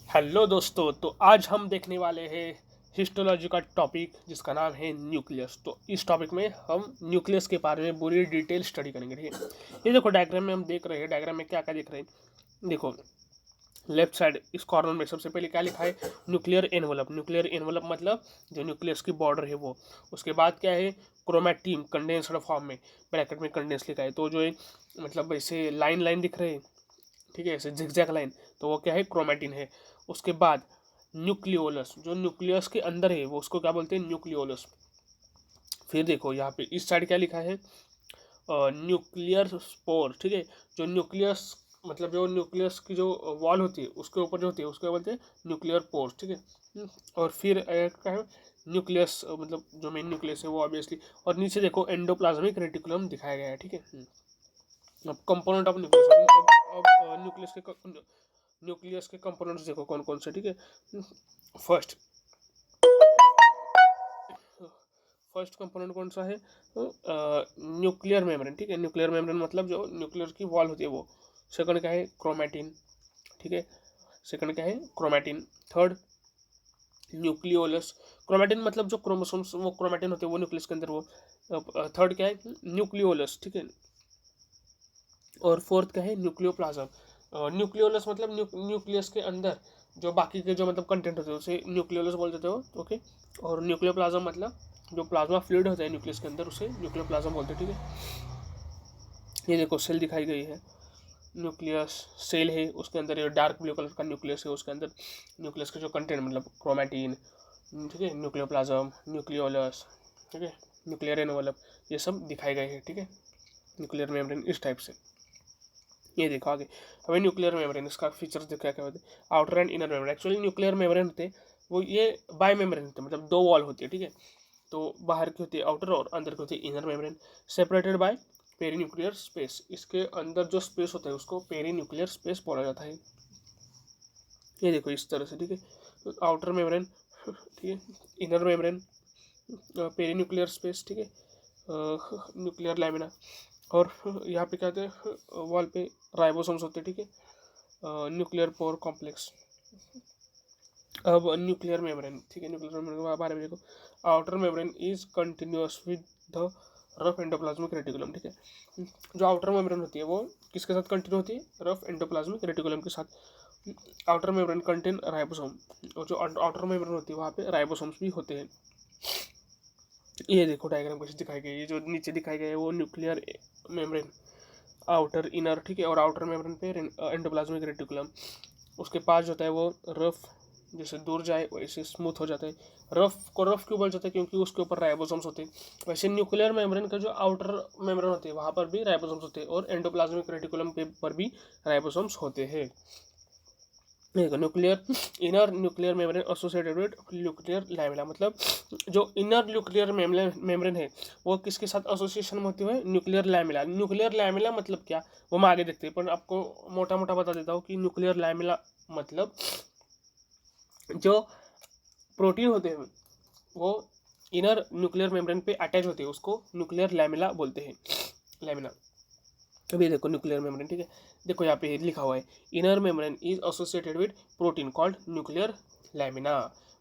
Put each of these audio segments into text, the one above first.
Hello दोस्तों, तो आज हम देखने वाले हैं हिस्टोलॉजी का टॉपिक जिसका नाम है न्यूक्लियस। तो इस टॉपिक में हम न्यूक्लियस के बारे में पूरी डिटेल स्टडी करेंगे। ठीक है, ये देखो डायग्राम में हम देख रहे हैं, डायग्राम में क्या क्या देख रहे हैं। देखो लेफ्ट साइड इस कॉर्नर में सबसे पहले क्या लिखा है, न्यूक्लियर एनवलप। न्यूक्लियर एनवलप मतलब जो न्यूक्लियस की बॉर्डर है वो। उसके बाद क्या है, क्रोमैटिन कंडेंस्ड फॉर्म में, ब्रैकेट में कंडेंस लिखा है। तो जो है मतलब ऐसे लाइन लाइन दिख रहे हैं, ठीक है, ऐसे जिगजैग लाइन, तो वो क्या है, क्रोमैटिन है। उसके बाद न्यूक्लियोलस, जो न्यूक्लियस के अंदर है वो उसको क्या बोलते हैं, न्यूक्लियोलस। फिर देखो यहाँ पे इस साइड क्या लिखा है, न्यूक्लियर स्पोर। ठीक है, जो न्यूक्लियस मतलब जो न्यूक्लियस की जो वॉल होती है उसके ऊपर जो होती है उसको बोलते हैं न्यूक्लियर पोर्स। ठीक है, और फिर क्या है, न्यूक्लियस मतलब जो मेन न्यूक्लियस है वो ऑब्वियसली। और नीचे देखो एंडोप्लाज्मिक रेटिकुलम दिखाया गया है। ठीक है, अब कंपोनेंट ऑफ न्यूक्लियस, अब न्यूक्लियस के कंपोनेंट्स देखो कौन कौन से। ठीक है, फर्स्ट फर्स्ट कंपोनेंट कौन सा है, न्यूक्लियर मेम्ब्रेन। ठीक है, न्यूक्लियर मेम्ब्रेन मतलब जो न्यूक्लियर की वॉल होती है वो। सेकंड क्या है, क्रोमैटिन। ठीक है, सेकंड क्या है, क्रोमैटिन। Third nucleolus. क्रोमैटिन मतलब जो क्रोमोसोम्स वो क्रोमैटिन होते हैं वो न्यूक्लियस के अंदर वो। थर्ड क्या है, न्यूक्लियोलस। ठीक है, और फोर्थ क्या है, न्यूक्लियोप्लाज्म। न्यूक्लियोलस मतलब न्यूक्लियस के अंदर जो बाकी के जो मतलब कंटेंट होते हैं उसे न्यूक्लियोलस बोल देते हो। ओके, और न्यूक्लियोप्लाज्म मतलब जो प्लाज्मा फ्लूइड होता है न्यूक्लियस के अंदर उसे न्यूक्लियोप्लाज्म बोलते हैं। ठीक है, ये देखो सेल दिखाई गई है, न्यूक्लियस सेल है, उसके अंदर ये डार्क ब्लू कलर का न्यूक्लियस है, उसके अंदर न्यूक्लियस के जो कंटेंट मतलब क्रोमैटिन, ठीक है, न्यूक्लियोप्लाज्म, न्यूक्लियोलस, ठीक है, न्यूक्लियर एनवलप, ये सब दिखाए गए हैं। ठीक है, न्यूक्लियर मेम्ब्रेन इस टाइप से। ये देखो आगे, हमें न्यूक्लियर मेम्ब्रेन इसका फीचर्स देखो क्या क्या होते हैं, outer and inner membrane. Actually nuclear membrane होते हैं वो ये बाय मेम्ब्रेन होते हैं, मतलब दो वॉल होती है। ठीक है, तो बाहर की होती है आउटर और अंदर की होती है inner membrane, separated by perinuclear space. इसके अंदर जो स्पेस होता है उसको पेरी न्यूक्लियर स्पेस बोला जाता है। ये देखो इस तरह से। ठीक है, तो आउटर मेम्ब्रेन, ठीक है, inner membrane, perinuclear space, ठीक है, न्यूक्लियर लैमिना, और यहाँ पे क्या होते हैं, वॉल पे राइबोसोम्स होते हैं। ठीक है, न्यूक्लियर पोर कॉम्प्लेक्स। अब न्यूक्लियर मेम्ब्रेन, ठीक है, न्यूक्लियर मेम्ब्रेन के बारे में देखो, outer membrane is continuous with the rough endoplasmic reticulum. ठीक है, जो आउटर मेम्ब्रेन होती है वो किसके साथ कंटिन्यू होती है, रफ एंडोप्लाज्मिक रेटिकुलम के साथ। आउटर मेम्ब्रेन कंटेन राइबोसोम, और जो आउटर मेम्ब्रेन होती है वहाँ पे राइबोसोम्स भी होते हैं। ये देखो डायग्राम कैसे दिखाई गई है, जो नीचे दिखाई गई है वो न्यूक्लियर मेम्ब्रेन, आउटर इनर, ठीक है, और आउटर मेम्ब्रेन पे एंडोप्लाज्मिक रेटिकुलम। उसके पास जो होता है वो रफ, जैसे दूर जाए वैसे स्मूथ हो जाता है। रफ को रफ क्यों बोल जाता है, क्योंकि उसके ऊपर राइबोसोम्स होते हैं। वैसे न्यूक्लियर मेम्ब्रेन का जो आउटर मेम्ब्रेन होते हैं वहाँ पर भी राइबोसोम्स होते हैं, और एंडोप्लाज्मिक रेटिकुलम पे पर भी राइबोसोम्स होते हैं। Nuclear inner nuclear membrane associated with nuclear lamella, मतलब जो इनर न्यूक्लियर मेम्ब्रेन है वो किसके साथ एसोसिएशन में होती है, न्यूक्लियर लैमेला। न्यूक्लियर लैमेला मतलब क्या, वो मैं आगे देखते हैं, पर आपको मोटा मोटा बता देता हूँ कि न्यूक्लियर लैमेला मतलब जो प्रोटीन होते हैं वो इनर न्यूक्लियर मेम्ब्रेन पे अटैच होते हैं, उसको न्यूक्लियर लैमेला बोलते हैं, लैमिना। अभी देखो न्यूक्लियर मेम्ब्रेन, ठीक है, देखो यहाँ पे लिखा हुआ है, inner membrane is associated with protein called nuclear lamina.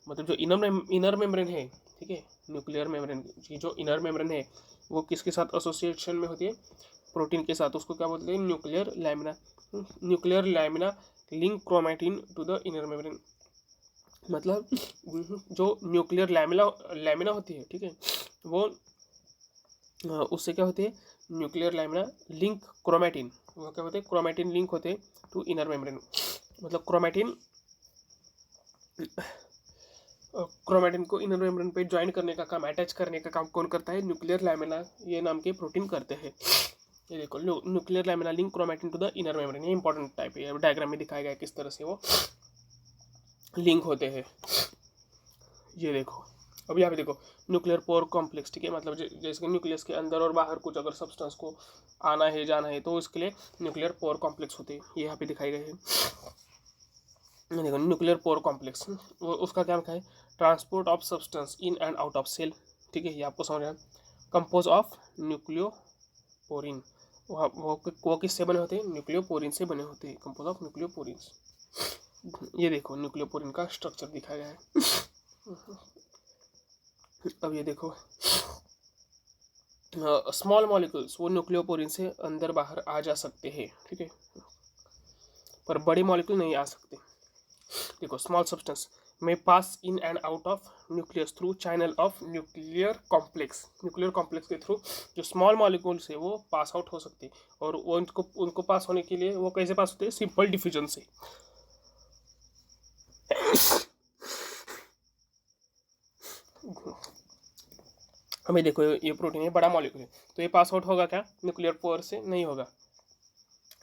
मतलब जो इनर मेम्ब्रेन है, ठीक है, न्यूक्लियर मेम्ब्रेन की जो इनर मेम्ब्रेन है वो किसके साथ एसोसिएशन में होती है, प्रोटीन के साथ, उसको क्या बोलते हैं, nuclear lamina. Nuclear lamina link chromatin to the inner membrane, मतलब जो न्यूक्लियर लैमिना होती है, ठीक है, वो उससे क्या होती है, न्यूक्लियर लैमिना लिंक क्रोमैटिन, वो क्या होते हैं, क्रोमैटिन लिंक होते हैं टू इनर मेम्ब्रेन। मतलब क्रोमैटिन को इनर मेम्ब्रेन पे ज्वाइन करने का काम, अटैच करने का काम कौन करता है, न्यूक्लियर लैमिना ये नाम के प्रोटीन करते हैं। ये देखो nuclear lamina link chromatin to the inner membrane, ये इंपॉर्टेंट टाइप है, डायग्राम में दिखाया गया है किस तरह से वो लिंक होते हैं। ये देखो, अब यहाँ पे देखो न्यूक्लियर पोर कॉम्प्लेक्स, ठीक है, मतलब जैसे कि न्यूक्लियस के अंदर और बाहर कुछ अगर सब्सटेंस को आना है जाना है तो इसके लिए न्यूक्लियर पोर कॉम्प्लेक्स होते हैं, ये यहाँ पे दिखाए गए हैं। देखो न्यूक्लियर पोर कॉम्प्लेक्स, वो उसका क्या है, transport of substance in and out of cell. ठीक है, ये आपको समझ आया। कंपोज ऑफ न्यूक्लियोपोरिन, वो किससे बने होते हैं, न्यूक्लियोपोरिन से बने होते हैं, कंपोज ऑफ न्यूक्लियोपोरिन। ये देखो न्यूक्लियोपोरिन का स्ट्रक्चर दिखाया गया है। अब ये देखो स्मॉल मॉलिक्यूल्स वो न्यूक्लियोपोरिन से अंदर बाहर आ जा सकते हैं, ठीक है, पर बड़े मॉलिक्यूल नहीं आ सकते। देखो स्मॉल सब्सटेंस में pass in and out of nucleus through channel of nuclear complex के थ्रू जो स्मॉल मॉलिक्यूल्स है वो पास आउट हो सकते हैं, और वो उनको पास होने के लिए वो कैसे पास होते हैं, सिंपल डिफ्यूजन से। हमें देखो ये प्रोटीन है, बड़ा मॉलिक्यूल है, तो ये पास आउट होगा क्या, न्यूक्लियर पोर से नहीं होगा।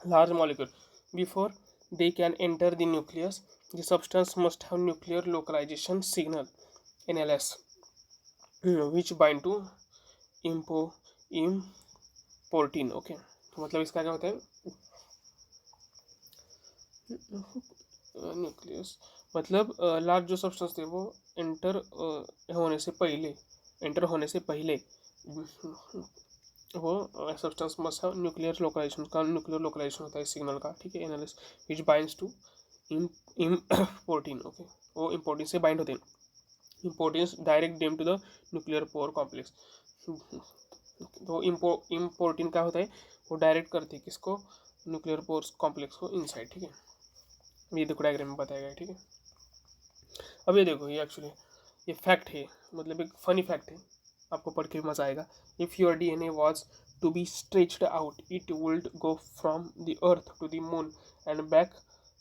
Large molecule before they can enter the nucleus, the substance must have nuclear localization signal NLS, which bind to importin। Okay, तो मतलब इसका क्या होता है, न्यूक्लियस मतलब लार्ज जो सब्सटेंस थे वो एंटर होने से पहले वो substance must have nuclear localization होता है सिग्नल का, ठीक है, एनालिस which binds to importin. Okay, वो इम्पोर्टिन से बाइंड होते हैं, importins direct them to the nuclear pore complex. तो इम्पोर्टिन क्या होता है, वो डायरेक्ट करते हैं किसको, न्यूक्लियर पोर कॉम्प्लेक्स को इनसाइड, ठीक है। ये देखो डायग्राम में बताया गया है, ठीक है। अब ये देखो ये एक्चुअली ये फैक्ट है, मतलब एक फनी फैक्ट है, आपको पढ़ के मजा आएगा। If your DNA was to be stretched out it would go from the earth to the moon and back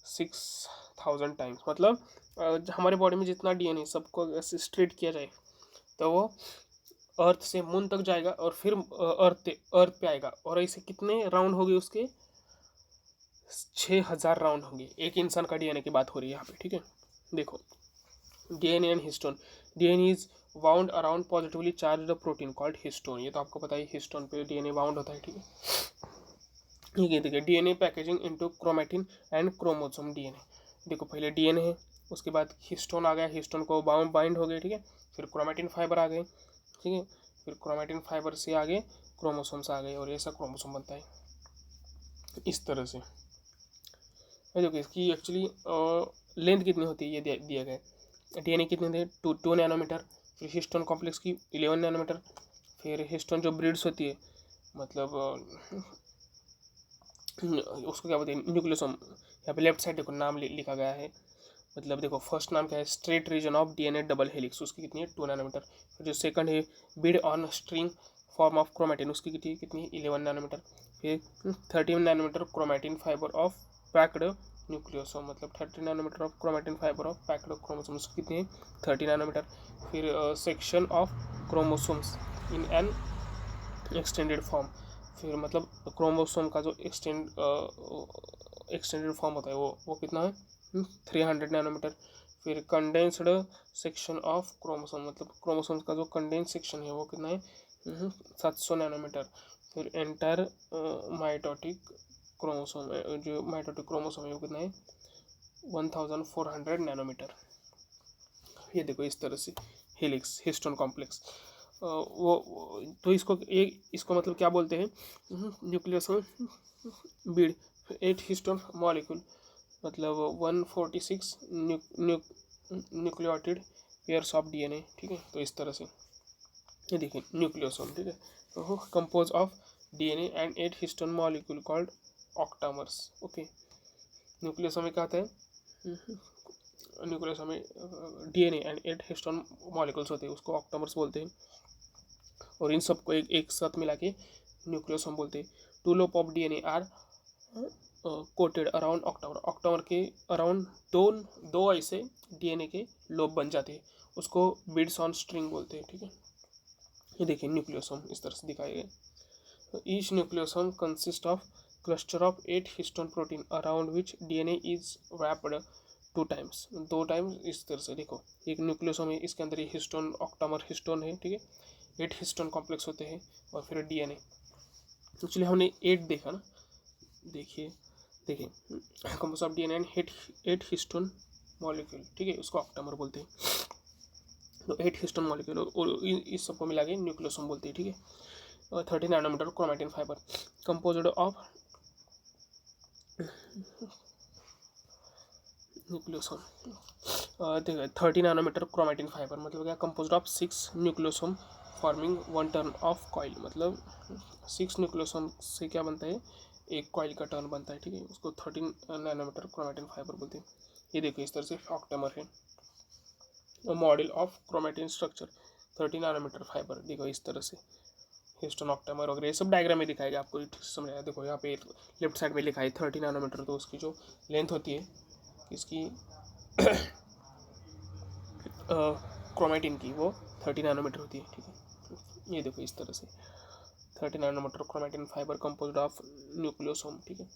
6000 times. मतलब हमारे बॉडी में जितना DNA सबको ऐसे स्ट्रेट किया जाए तो वो अर्थ से मून तक जाएगा और फिर अर्थ पे आएगा, और ऐसे कितने राउंड हो गए उसके, 6000 राउंड होंगे। एक इंसान का DNA की बात हो रही है यहाँ पे, ठीक है। देखो DNA and histone, DNA is wound around positively charge protein called histone. ये तो आपको पता है, हिस्टोन पे DNA वाउंड होता है, ठीक है। ये देखिए DNA packaging into chromatin and chromosome. DNA देखो पहले DNA है, उसके बाद हिस्टोन आ गया, हिस्टोन को बाइंड हो गए, ठीक है, फिर क्रोमैटिन फाइबर आ गए, ठीक है, फिर क्रोमैटिन फाइबर से आगे क्रोमोसोम्स आ गए, और ऐसा क्रोमोसोम बनता है इस तरह से। देखो इसकी एक्चुअली लेंथ कितनी होती है ये दिया गया है। DNA कितने थे, 2 नैनोमीटर, फिर हिस्टोन कॉम्प्लेक्स की 11 नैनोमीटर, फिर हिस्टोन जो ब्रीड्स होती है, मतलब उसको क्या बोलते हैं, न्यूक्लियोसोम। यहाँ पे लेफ्ट साइड देखो नाम लिखा गया है, मतलब देखो फर्स्ट नाम क्या है, straight region of DNA double helix, उसकी कितनी है 2 नैनोमीटर। फिर जो सेकंड है bead on string form of chromatin, उसकी कितनी 11 नैनोमीटर। फिर 13 nanometre chromatin fibre of packed nucleosome, मतलब 30 nanometre of chromatin fibre of packed chromosomes कितनी है 30 नैनोमीटर। फिर section of chromosomes in an extended form, फिर मतलब क्रोमोसोम का जो एक्सटेंडेड फॉर्म होता है वो कितना है 300 नैनोमीटर। फिर कंडेंस्ड सेक्शन ऑफ क्रोमोसोम, मतलब क्रोमोसोम्स का जो कंडेंस सेक्शन है वो कितना है 700 नैनोमीटर। फिर एंटायर माइटोटिक क्रोमोसोम, जो माइटोटिक क्रोमोसोम है वो कितना है 1400 नैनोमीटर। ये देखो इस तरह से हेलिक्स हिस्टोन कॉम्प्लेक्स वो तो इसको मतलब क्या बोलते हैं, न्यूक्लियस बीड 8 हिस्टोन मॉलिक्यूल, मतलब 146 न्यूक्लियोटिड पेयर्स ऑफ DNA, ठीक है। तो इस तरह से ये देखिए न्यूक्लियोसोम, ठीक है, तो compose of DNA and 8 histone molecule called octamers. Okay, nucleosome में क्या आता है, न्यूक्लियस में DNA एंड 8 हिस्टोन मॉलिक्यूल्स होते हैं, उसको ऑक्टामर्स बोलते हैं, और इन सबको एक साथ मिला के न्यूक्लियोसोम बोलते हैं। 2 lobe of DNA are coated around octamer, octamer के अराउंड दो ऐसे DNA के लोब बन जाते हैं, उसको बिड्स ऑन स्ट्रिंग बोलते हैं, ठीक है। ये देखिए न्यूक्लियोसोम इस तरह से दिखाए गए। Each nucleosome consist of cluster of 8 histone protein around which DNA is wrapped 2 times, 2 times. इस तरह से देखो एक न्यूक्लियोसोम है, इसके अंदर ये हिस्टोन ऑक्टामर हिस्टोन है, ठीक है, 8 हिस्टोन कॉम्प्लेक्स होते हैं, और फिर DNA। एक्चुअली हमने 8 देखा ना, देखिए compose of DNA and 8 histone molecule, ठीक है, उसको ऑक्टामर बोलते हैं। तो 8 हिस्टोन मॉलिक्यूल और इस सबको मिला के न्यूक्लियोसोम बोलते हैं, ठीक है। 30 nanometre chromatin fibre composed of nucleosome देखो 30 नैनोमीटर क्रोमेटिन फाइबर मतलब क्या, composed of 6 nucleosome forming 1 turn of coil, मतलब 6 न्यूक्लियोसोम से क्या बनता है, एक कॉइल का टर्न बनता है, ठीक है, उसको 13 नैनोमीटर क्रोमेटिन फाइबर बोलते हैं। ये देखो इस तरह से ऑक्टेमर है, model of chromatin structure 30 nanometre fibre, देखो इस तरह से हिस्टोन ऑक्टेमर वगैरह ये सब डायग्राम में दिखाएगा, आपको समझ आएगा। देखो यहाँ पे लेफ्ट साइड में लिखा है 30 नैनोमीटर, तो उसकी जो लेंथ होती है इसकी क्रोमेटिन की वो 30 नैनोमीटर होती है, ठीक है। ये देखो इस तरह से 30 nanometre chromatin fibre composed of nucleosome, ठीक है।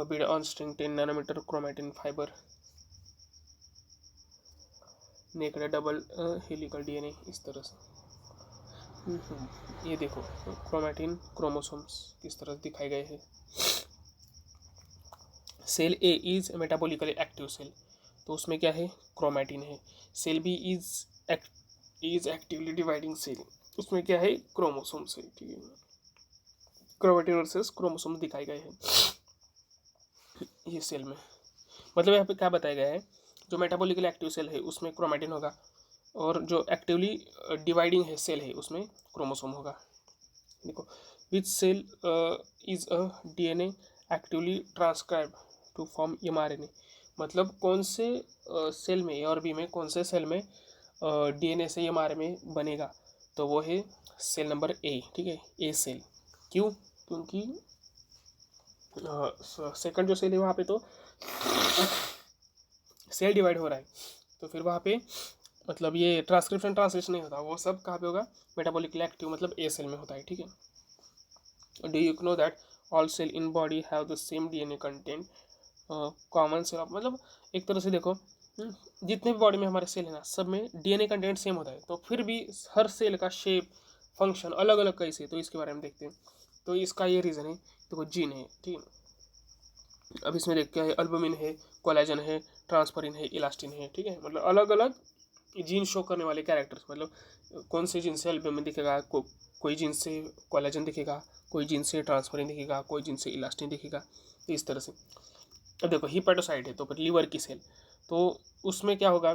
Bead on string 10 nanometre chromatin fibre naked double helical DNA, इस तरह से। ये देखो क्रोमेटिन क्रोमोसोम्स किस तरह दिखाए गए हैं। Cell A is metabolically active cell, तो उसमें क्या है, क्रोमेटिन है। Cell B is actively dividing cell, उसमें क्या है, क्रोमोसोम्स है, ठीक है। क्रोमेटिन वर्सेस क्रोमोसोम्स दिखाए गए हैं ये सेल में। मतलब यहाँ पे क्या बताया गया है, जो मेटाबॉलिकली एक्टिव सेल है उसमें क्रोमेटिन होगा, और जो एक्टिवली डिवाइडिंग है सेल है उसमें क्रोमोसोम होगा। देखो which cell is a DNA actively transcribe to form mRNA, मतलब कौन से सेल में, ए और बी में कौन से सेल में डीएनए से एमआरएनए बनेगा, तो वो है सेल नंबर ए, ठीक है, ए सेल। क्यों, क्योंकि सेकंड जो सेल है वहाँ पे तो सेल डिवाइड हो रहा है, तो फिर वहाँ पे मतलब ये ट्रांसक्रिप्शन ट्रांसलेशन नहीं होता, वो सब कहाँ पे होगा, मेटाबॉलिकली एक्टिव मतलब ए सेल में होता है, ठीक है। Do you know that all cell in body have the same DNA content, common cell of, मतलब एक तरह से देखो जितने भी बॉडी में हमारे सेल है ना, सब में डीएनए कंटेंट सेम होता है, तो फिर भी हर सेल का शेप फंक्शन अलग अलग कैसे, तो इसके बारे में देखते हैं। तो इसका ये रीज़न है, देखो जीन है, ठीक है। अब इसमें देख क्या है, अल्बुमिन है, कोलेजन है, ट्रांसफरिन है, इलास्टिन है, ठीक है, मतलब अलग अलग जीन शो करने वाले कैरेक्टर्स, मतलब कौन से जीन से अल्बुमिन दिखेगा, कोई जीन से कोलेजन दिखेगा, कोई जीन से ट्रांसफरिन दिखेगा, कोई जीन से इलास्टिन दिखेगा, इस तरह से। अब देखो हिपेटोसाइट है, तो फिर लीवर की सेल, तो उसमें क्या होगा,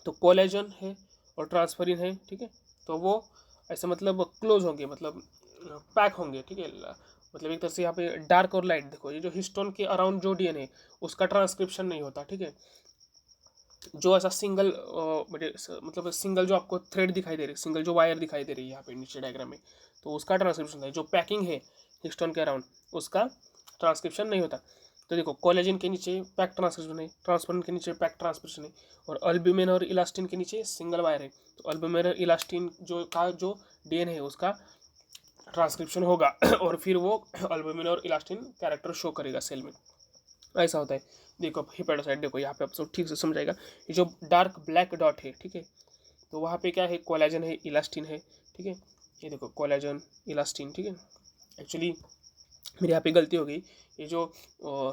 तो कोलेजन है और ट्रांसफरिन है, ठीक है, तो वो ऐसे मतलब क्लोज होंगे, मतलब पैक होंगे, ठीक है। मतलब एक तरह से यहाँ पे डार्क और लाइट देखो, ये जो हिस्टोन के अराउंड जो डीएनए उसका ट्रांसक्रिप्शन नहीं होता, ठीक है। जो ऐसा सिंगल मतलब सिंगल जो आपको थ्रेड दिखाई दे रही है, सिंगल जो वायर दिखाई दे रही है यहाँ पे नीचे डायग्राम में, तो उसका ट्रांसक्रिप्शन है। जो पैकिंग है हिस्टोन के अराउंड उसका ट्रांसक्रिप्शन नहीं होता। तो देखो कोलेजन के नीचे पैक ट्रांसक्रिप्शन है, ट्रांसफरिन के नीचे पैक ट्रांसक्रिप्शन है, और अल्ब्यूमिन और इलास्टिन के नीचे सिंगल वायर है। तो अल्ब्यूमिन और इलास्टिन जो डीएनए है उसका ट्रांसक्रिप्शन होगा और फिर वो अल्बुमिन और इलास्टिन कैरेक्टर शो करेगा सेल में, ऐसा होता है। देखो हिपेटोसाइट, देखो यहाँ पे आप सब ठीक से समझाएगा। ये जो डार्क ब्लैक डॉट है, ठीक है, तो वहाँ पे क्या है, कोलेजन है, इलास्टिन है, ठीक है। ये देखो कोलेजन इलास्टिन, ठीक है। एक्चुअली मेरे यहाँ पे गलती हो गई, ये जो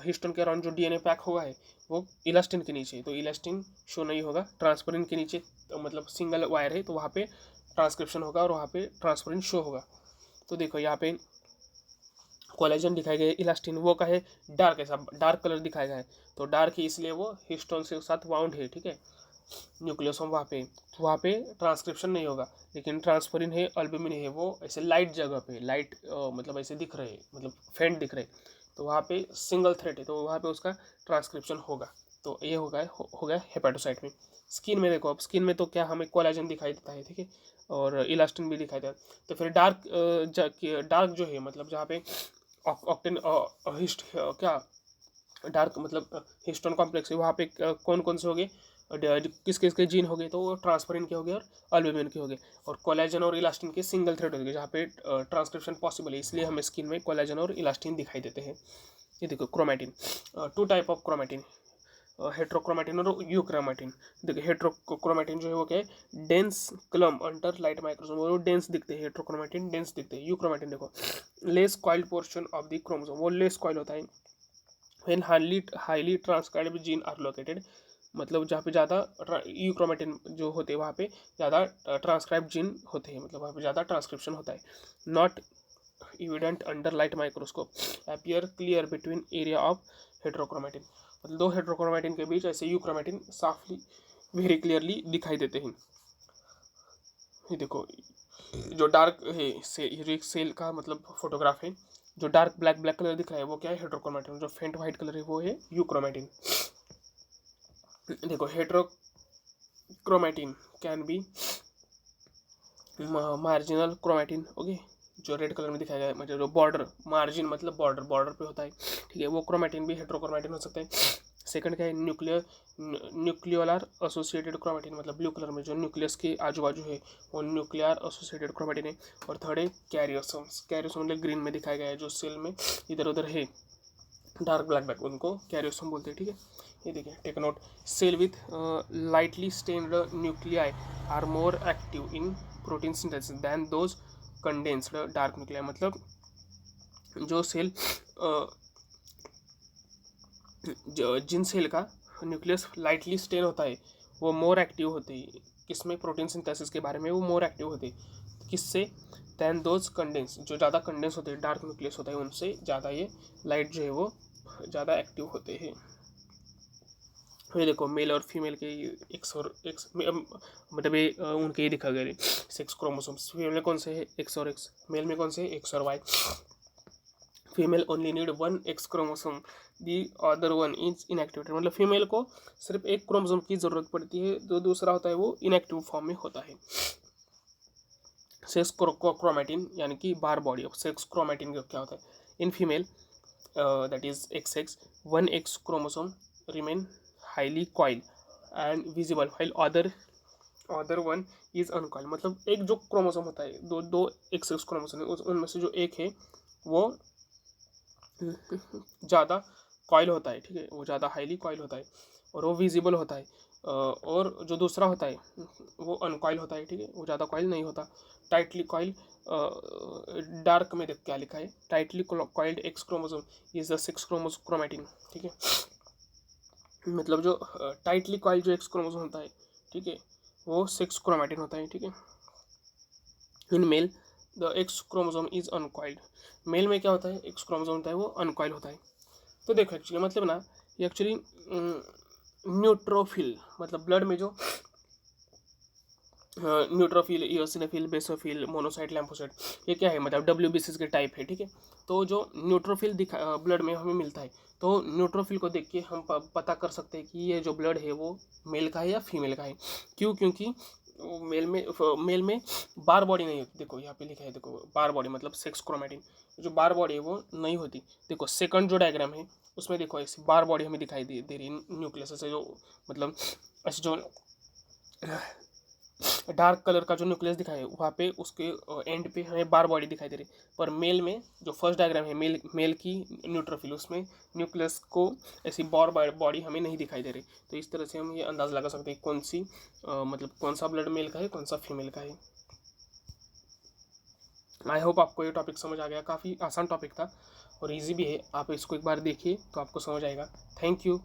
हिस्टोन के अराउंड जो डीएनए पैक हुआ है वो इलास्टिन के नीचे है, तो इलास्टिन शो नहीं होगा। ट्रांसफरिन के नीचे तो मतलब सिंगल वायर है, तो वहाँ पे ट्रांसक्रिप्शन होगा और वहाँ पे ट्रांसफरिन शो होगा। तो देखो यहाँ पे कोलेजन दिखाई गया, इलास्टिन वो का है डार्क, ऐसा डार्क कलर दिखाया गया है, तो डार्क है इसलिए वो हिस्टोन से साथ वाउंड है, ठीक है। न्यूक्लियोसोम वहाँ पे ट्रांसक्रिप्शन नहीं होगा, लेकिन ट्रांसफरिन है, अल्बुमिन है, वो ऐसे लाइट जगह पे लाइट मतलब ऐसे दिख रहे, मतलब फेंट दिख रहे, तो वहाँ पे सिंगल थ्रेड है, तो वहाँ पे उसका ट्रांसक्रिप्शन होगा। तो ये हो गया हेपेटोसाइट में। स्किन में देखो, अब स्किन में तो क्या हमें कोलेजन दिखाई देता है, ठीक है, और इलास्टिन भी दिखाई देता है। तो फिर डार्क जो है, मतलब जहाँ पे ऑक्टेन हिस्ट क्या डार्क मतलब हिस्टोन कॉम्प्लेक्स है, वहाँ पे कौन कौन से हो गए, किस किस के जीन हो गए, तो वो ट्रांसफरिन के हो गए और अल्बुमिन के हो गए, और कोलेजन और इलास्टिन के सिंगल थ्रेड हो गए जहाँ पे ट्रांसक्रिप्शन पॉसिबल है, इसलिए हमें स्किन में कोलेजन और इलास्टिन दिखाई देते हैं। ये देखो क्रोमेटिन, 2 टाइप ऑफ क्रोमेटिन, हेट्रोक्रोमेटिन और यूक्रोमेटिन। देखो हेट्रोक्रोमेटिन जो है वो क्या है, dense clump under light microscope, वो डेंस दिखते हैं, हेट्रोक्रोमेटिन डेंस दिखते हैं। यूक्रोमेटिन देखो less coiled portion of the chromosome, वो लेस कॉइल होता है। When highly transcribed gene are located, मतलब जहाँ पे ज़्यादा यूक्रोमेटिन जो होते हैं वहाँ पे ज़्यादा ट्रांसक्राइब जीन होते हैं, मतलब वहाँ पे ज़्यादा ट्रांसक्रिप्शन होता है। Not evident under light microscope, appear clear between area of heterochromatin, मतलब दो हेट्रोक्रोमेटिन के बीच ऐसे यूक्रोमेटिन साफली वेरी क्लियरली दिखाई देते हैं। ये देखो जो डार्क है से ये एक सेल का मतलब फोटोग्राफ है, जो डार्क ब्लैक ब्लैक कलर दिख रहा है वो क्या है, हेट्रोक्रोमेटिन। जो फेंट वाइट कलर है वो है यूक्रोमेटिन। देखो heterochromatin can be marginal chromatin, okay, जो रेड कलर में दिखाया गया है, मतलब जो बॉर्डर मार्जिन मतलब बॉर्डर बॉर्डर पे होता है, ठीक है, वो क्रोमेटिन भी हेट्रोक्रोमेटिन हो सकता है। सेकंड क्या है, न्यूक्लियोलर एसोसिएटेड क्रोमेटिन, मतलब ब्लू कलर में जो न्यूक्लियस के आजू बाजू है वो न्यूक्लियर एसोसिएटेड क्रोमेटिन है। और थर्ड है कैरियोसोम्स, कैरियोसोम मतलब ग्रीन में दिखाया गया है, जो सेल में इधर उधर है डार्क ब्लैक ब्लैक, उनको कैरियोसोम बोलते हैं, ठीक है। ये देखिए take note, cell with lightly stained nuclei are more active in protein synthesis than those condensed dark nuclei, मतलब जो सेल जिन सेल का न्यूक्लियस लाइटली स्टेन होता है वो मोर एक्टिव होते हैं किसमें, प्रोटीन सिंथेसिस के बारे में वो मोर एक्टिव होते हैं किससे, दैन दोज कंडेंस, जो ज़्यादा कंडेंस होते हैं डार्क न्यूक्लियस होता है उनसे ज़्यादा ये लाइट जो है वो ज़्यादा एक्टिव होते हैं। ये देखो मेल और फीमेल के एक्स और एक्स मतलब ये उनके ये दिखा गया सेक्स क्रोमोसोम्स, फीमेल में कौन से है एक्स और एक्स, मेल में कौन से है एक्स और Y. Female only need one X chromosome, the other one is inactivated, मतलब फीमेल को सिर्फ एक क्रोमोसोम की ज़रूरत पड़ती है, जो दूसरा होता है वो इनएक्टिव फॉर्म में होता है। सेक्स क्रोमेटिन यानी कि Barr body of sex chromatin क्या होता है, in female that is X X, one X chromosome remain highly coil and visible while other one is uncoil, मतलब एक जो क्रोमोसोम होता है, दो दो एक्स एक्स क्रोमोसोम है, उनमें से जो एक है वो ज़्यादा कॉइल होता है, ठीक है, वो ज़्यादा हाईली कॉइल होता है और वो विजिबल होता है, और जो दूसरा होता है वो अनकॉइल होता है, ठीक है, वो ज़्यादा कॉइल नहीं होता। टाइटली कॉइल, डार्क में देख क्या लिखा है, tightly coiled x chromosome is the sex chromatin, ठीक है, मतलब जो टाइटली कॉइल जो एक्स क्रोमोसोम होता है, ठीक है, वो सेक्स क्रोमेटिन होता है, ठीक है। In male the X chromosome is uncoiled, male में क्या होता है, एक्स क्रोमोसोम होता है वो अनकॉइल होता है। तो देखो एक्चुअली मतलब ना ये एक्चुअली न्यूट्रोफिल, मतलब ब्लड में जो न्यूट्रोफिल, इओसिनोफिल, बेसोफिल, मोनोसाइट, लैम्फोसाइट, ये क्या है, मतलब WBCs के टाइप है, ठीक है। तो जो न्यूट्रोफिल ब्लड में हमें मिलता है, तो न्यूट्रोफिल को देख के हम पता कर सकते हैं कि ये जो ब्लड है वो मेल का है या फीमेल का है। क्यों, क्योंकि मेल में बार बॉडी नहीं होती, देखो यहाँ पे लिखा है, देखो बार बॉडी मतलब सेक्स क्रोमेटिन, जो बार बॉडी है वो नहीं होती। देखो सेकंड जो डायग्राम है उसमें देखो ऐसी बार बॉडी हमें दिखाई दे रही है न्यूक्लियस से, जो मतलब ऐसे जो डार्क कलर का जो न्यूक्लियस दिखाया है वहाँ पे उसके एंड पे हमें बार बॉडी दिखाई दे रही है। पर मेल में जो फर्स्ट डायग्राम है मेल की न्यूट्रोफिल, उसमें न्यूक्लियस को ऐसी बॉडी हमें नहीं दिखाई दे रही। तो इस तरह से हम ये अंदाज़ लगा सकते हैं कौन सी मतलब कौन सा ब्लड मेल का है कौन सा फीमेल का है। आई होप आपको ये टॉपिक समझ आ गया, काफ़ी आसान टॉपिक था और इजी भी है, आप इसको एक बार देखिए तो आपको समझ आएगा। Thank you.